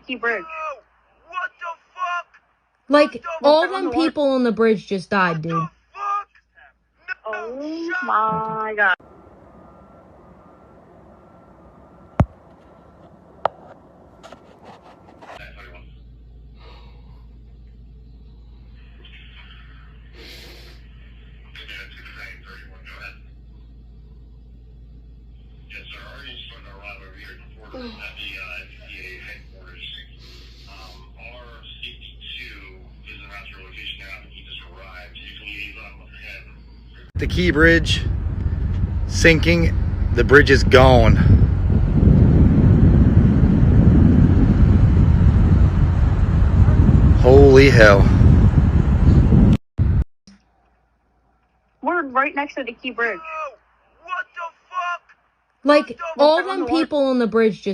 Key Bridge. What the fuck? Like, all them people on the bridge just died, dude. What the fuck? Oh my god. Yes, sir. Already starting to arrive over here at the border at the FTA headquarters. R62 is around your location now. I think he just arrived. You can liaison with him. The Key Bridge sinking. The bridge is gone. Holy hell. We're right next to the Key Bridge. What the fuck? Like, all them people on the bridge just